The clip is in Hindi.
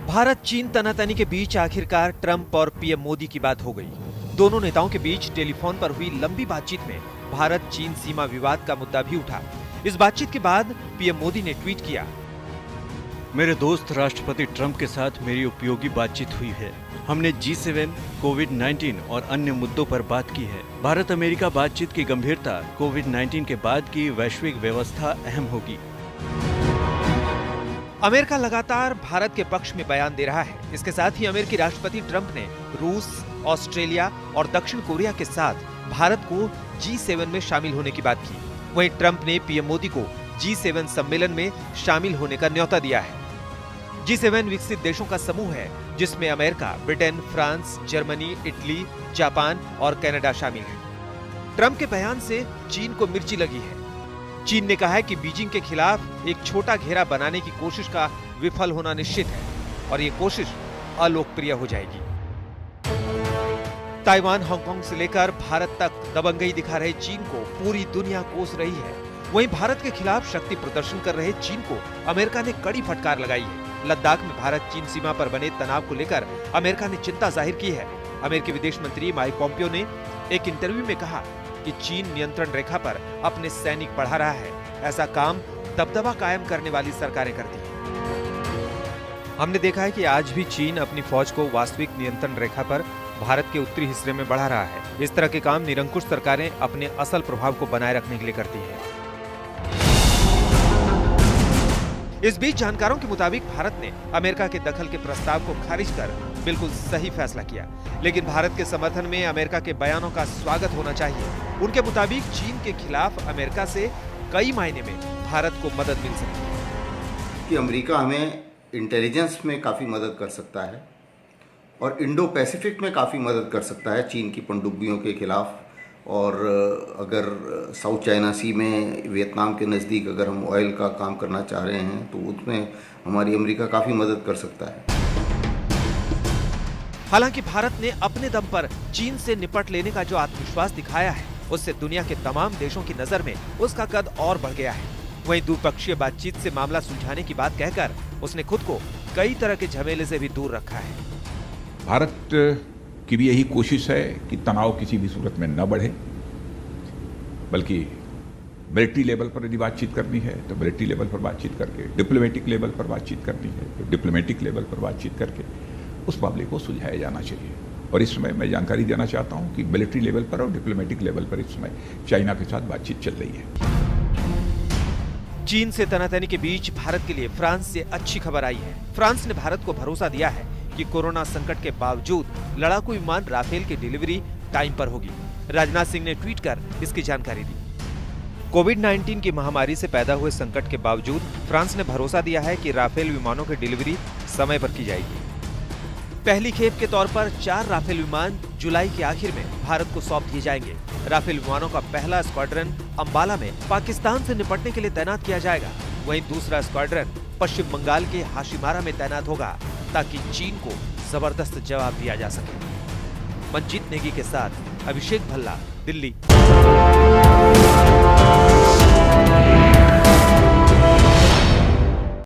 भारत चीन तनातनी के बीच आखिरकार ट्रंप और पीएम मोदी की बात हो गई। दोनों नेताओं के बीच टेलीफोन पर हुई लंबी बातचीत में भारत चीन सीमा विवाद का मुद्दा भी उठा। इस बातचीत के बाद पीएम मोदी ने ट्वीट किया, मेरे दोस्त राष्ट्रपति ट्रंप के साथ मेरी उपयोगी बातचीत हुई है। हमने G7, कोविड-19 और अन्य मुद्दों पर बात की है। भारत अमेरिका बातचीत की गंभीरता कोविड-19 के बाद की वैश्विक व्यवस्था अहम होगी। अमेरिका लगातार भारत के पक्ष में बयान दे रहा है। इसके साथ ही अमेरिकी राष्ट्रपति ट्रंप ने रूस, ऑस्ट्रेलिया और दक्षिण कोरिया के साथ भारत को G7 में शामिल होने की बात की। वहीं ट्रंप ने पीएम मोदी को G7 सम्मेलन में शामिल होने का न्योता दिया है। G7 विकसित देशों का समूह है जिसमें America, Britain, France, Germany, Italy, Japan और कनाडा शामिल है। ट्रंप के बयान से चीन को मिर्ची लगी है। चीन ने कहा है कि बीजिंग के खिलाफ एक छोटा घेरा बनाने की कोशिश का विफल होना निश्चित है और ये कोशिश अलोकप्रिय हो जाएगी। ताइवान, हांगकांग से लेकर भारत तक दबंगई दिखा रहे चीन को पूरी दुनिया कोस रही है। वहीं भारत के खिलाफ शक्ति प्रदर्शन कर रहे चीन को अमेरिका ने कड़ी फटकार लगाई है। लद्दाख में भारत चीन सीमा पर बने तनाव को लेकर अमेरिका ने चिंता जाहिर की है। अमेरिकी विदेश मंत्री माइक पोम्पियो ने एक इंटरव्यू में कहा कि चीन नियंत्रण रेखा पर अपने सैनिक बढ़ा रहा है। ऐसा काम दबदबा कायम करने वाली सरकारें करती हैं। हमने देखा है कि आज भी चीन अपनी फौज को वास्तविक नियंत्रण रेखा पर भारत के उत्तरी हिस्से में बढ़ा रहा है। इस तरह के काम निरंकुश सरकारें अपने असल प्रभाव को बनाए रखने के लिए करती हैं। इस बीच जानकारों के मुताबिक भारत ने अमेरिका के दखल के प्रस्ताव को खारिज कर बिल्कुल सही फैसला किया, लेकिन भारत के समर्थन में अमेरिका के बयानों का स्वागत होना चाहिए। उनके मुताबिक चीन के खिलाफ अमेरिका से कई मायने में भारत को मदद मिल सकती है। कि अमेरिका हमें इंटेलिजेंस में काफ़ी मदद कर सकता है और इंडो पैसिफिक में काफ़ी मदद कर सकता है चीन की पनडुब्बियों के खिलाफ। और अगर साउथ चाइना सी में वियतनाम के नज़दीक अगर हम ऑयल का काम करना चाह रहे हैं तो उसमें हमारी अमेरिका काफ़ी मदद कर सकता है। हालांकि भारत ने अपने दम पर चीन से निपट लेने का जो आत्मविश्वास दिखाया है, उससे दुनिया के तमाम देशों की नजर में उसका कद और बढ़ गया है। वहीं द्विपक्षीय बातचीत से मामला सुलझाने की बात कहकर उसने खुद को कई तरह के झमेले से भी दूर रखा है। भारत की भी यही कोशिश है कि तनाव किसी भी सूरत में न बढ़े, बल्कि मिलिट्री लेवल पर यदि बातचीत करनी है तो मिलिट्री लेवल पर बातचीत करके, डिप्लोमेटिक लेवल पर बातचीत करनी है तो डिप्लोमेटिक लेवल पर बातचीत करके उस मामले को सुलझाया जाना चाहिए। और इस समय मैं जानकारी देना चाहता हूं कि मिलिट्री लेवल पर और डिप्लोमेटिक लेवल पर इस समय चाइना के साथ बातचीत चल रही है। चीन से तनातनी के बीच भारत के लिए फ्रांस से अच्छी खबर आई है। फ्रांस ने भारत को भरोसा दिया है कि कोरोना संकट के बावजूद लड़ाकू विमान राफेल की डिलीवरी टाइम पर होगी। राजनाथ सिंह ने ट्वीट कर इसकी जानकारी दी। कोविड-19 की महामारी से पैदा हुए संकट के बावजूद फ्रांस ने भरोसा दिया है कि राफेल विमानों की डिलीवरी समय पर की जाएगी। पहली खेप के तौर पर 4 राफेल विमान जुलाई के आखिर में भारत को सौंप दिए जाएंगे। राफेल विमानों का पहला स्क्वाड्रन अंबाला में पाकिस्तान से निपटने के लिए तैनात किया जाएगा। वहीं दूसरा स्क्वाड्रन पश्चिम बंगाल के हाशिमारा में तैनात होगा ताकि चीन को जबरदस्त जवाब दिया जा सके। मंजीत नेगी के साथ अभिषेक भल्ला, दिल्ली।